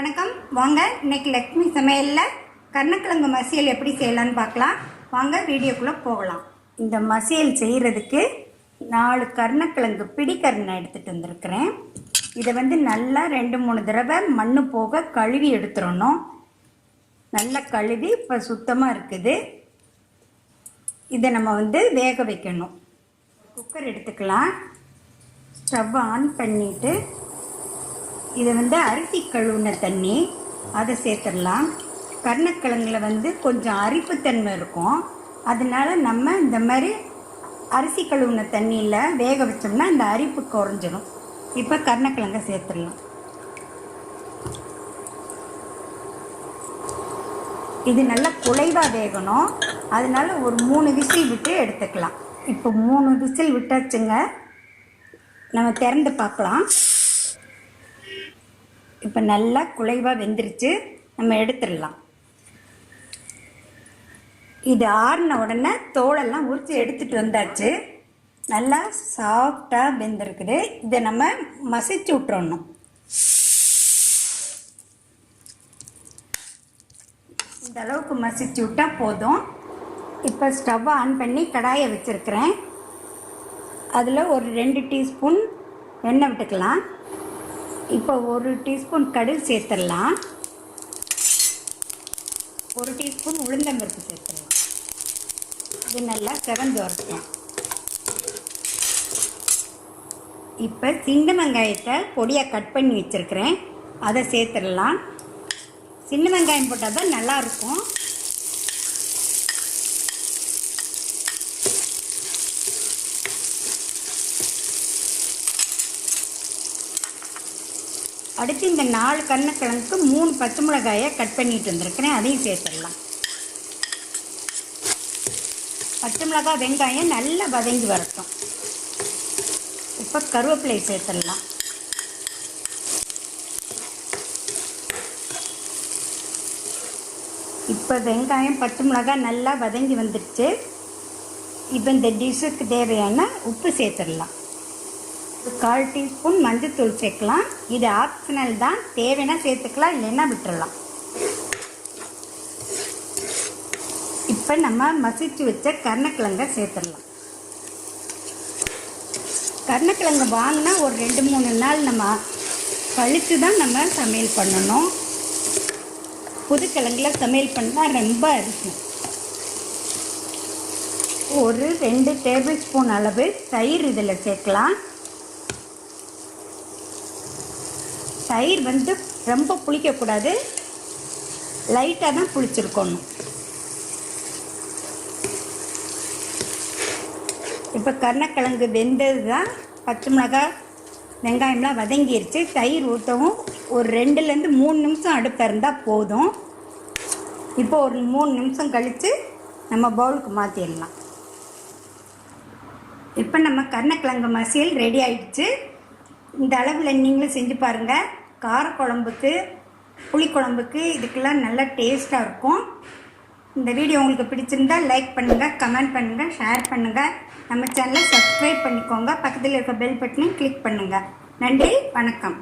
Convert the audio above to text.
வணக்கம். வாங்க இன்னைக்கு லக்ஷ்மி சமையலில் கருணக்கிழங்கு மசியல் எப்படி செய்யலான்னு பார்க்கலாம். வாங்க வீடியோக்குள்ளே போகலாம். இந்த மசியல் செய்கிறதுக்கு 4 கருணக்கிழங்கு பிடிக்கருணை எடுத்துகிட்டு வந்திருக்கிறேன். இதை நல்லா 2-3 தடவை மண் போக கழுவி எடுத்துடணும். நல்லா கழுவி இப்போ சுத்தமாக இருக்குது. இதை நம்ம வேக வைக்கணும். குக்கர் எடுத்துக்கலாம். ஸ்டவ் ஆன் பண்ணிவிட்டு இதை அரிசி கழுவுன தண்ணி அதை சேர்த்துடலாம். கருணக்கிழங்குல கொஞ்சம் அரிப்புத்தன்மை இருக்கும். அதனால நம்ம இந்த மாதிரி அரிசி கழுவுன தண்ணியில் வேக வச்சோம்னா இந்த அரிப்பு குறைஞ்சிடும். இப்போ கருணக்கிழங்கை சேர்த்துடலாம். இது நல்லா குழைவாக வேகணும். அதனால ஒரு 3 விசில் விட்டு எடுத்துக்கலாம். இப்போ 3 விசில் விட்டாச்சுங்க. நம்ம திறந்து பார்க்கலாம். இப்போ நல்லா குழைவாக வெந்துருச்சு. நம்ம எடுத்துடலாம். இது ஆறின உடனே தோலெல்லாம் உரித்து எடுத்துகிட்டு வந்தாச்சு. நல்லா சாஃப்டாக வெந்திருக்குது. இதை நம்ம மசிச்சு விட்டுறணும். இந்த அளவுக்கு மசிச்சு விட்டால் போதும். இப்போ ஸ்டவ்வை ஆன் பண்ணி கடாயை வச்சுருக்கிறேன். அதில் ஒரு 2 டீஸ்பூன் எண்ணெய் விட்டுக்கலாம். இப்போ 1 டீஸ்பூன் கடுகு சேர்த்துடலாம். 1 டீஸ்பூன் உளுந்தம்பருப்பு சேர்த்துடலாம். இது நல்லா செவந்து வரட்டும். இப்போ சின்ன வெங்காயத்தை பொடியாக கட் பண்ணி வச்சுருக்கிறேன். அதை சேர்த்துடலாம். சின்ன வெங்காயம் போட்டால் தான் நல்லாயிருக்கும். அடுத்து இந்த 4 கருணக்கிழங்குக்கு 3 பச்சை மிளகாயை கட் பண்ணிட்டு வந்திருக்கிறேன். அதையும் சேர்த்துடலாம். பச்சை மிளகாய் வெங்காயம் நல்லா வதங்கி வரட்டும். இப்போ கருவேப்பிலை சேர்த்துடலாம். இப்போ வெங்காயம் பச்சை மிளகாய் நல்லா வதங்கி வந்துடுச்சு. இப்போ இந்த டிஷ்ஷுக்கு தேவையான உப்பு சேர்த்துடலாம். 1/4 டீஸ்பூன் மஞ்சத்தூள் சேர்க்கலாம். இது ஆப்ஷனல் தான். தேவைன்னா சேர்த்துக்கலாம், இல்லைன்னா விட்டுடலாம். இப்போ நம்ம மசிச்சு வச்ச கருணக்கிழங்கை சேர்த்துடலாம். கருணக்கிழங்கு வாங்கினா ஒரு 2-3 நாள் நம்ம கழித்து தான் நம்ம சமையல் பண்ணணும். புது கிழங்குல சமையல் பண்ணால் ரொம்ப அரிக்கும். ஒரு 2 டேபிள் ஸ்பூன் அளவு தயிர் இதில் சேர்க்கலாம். தயிர் ரொம்ப புளிக்கக்கூடாது, லைட்டாக தான் புளிச்சிருக்கணும். இப்போ கருணக்கிழங்கு வெந்தது தான். பச்சை மிளகாய் வெங்காயம்லாம் வதங்கிருச்சு. தயிர் ஊற்றவும் ஒரு 2-3 நிமிஷம் அடுப்பில் இருந்தால் போதும். இப்போ ஒரு 3 நிமிஷம் கழித்து நம்ம பவுலுக்கு மாற்றிடலாம். இப்போ நம்ம கருணக்கிழங்கு மசியல் ரெடி ஆயிடுச்சு. இந்த அளவில் நீங்களும் செஞ்சு பாருங்கள். காரக்குழம்புக்கு, புளிக்குழம்புக்கு, இதுக்கெல்லாம் நல்லா டேஸ்ட்டாக இருக்கும். இந்த வீடியோ உங்களுக்கு பிடிச்சிருந்தா லைக் பண்ணுங்கள், கமெண்ட் பண்ணுங்கள், ஷேர் பண்ணுங்கள். நம்ம சேனலை சப்ஸ்கிரைப் பண்ணிக்கோங்க. பக்கத்தில் இருக்க பெல் பட்டனையும் கிளிக் பண்ணுங்கள். நன்றி, வணக்கம்.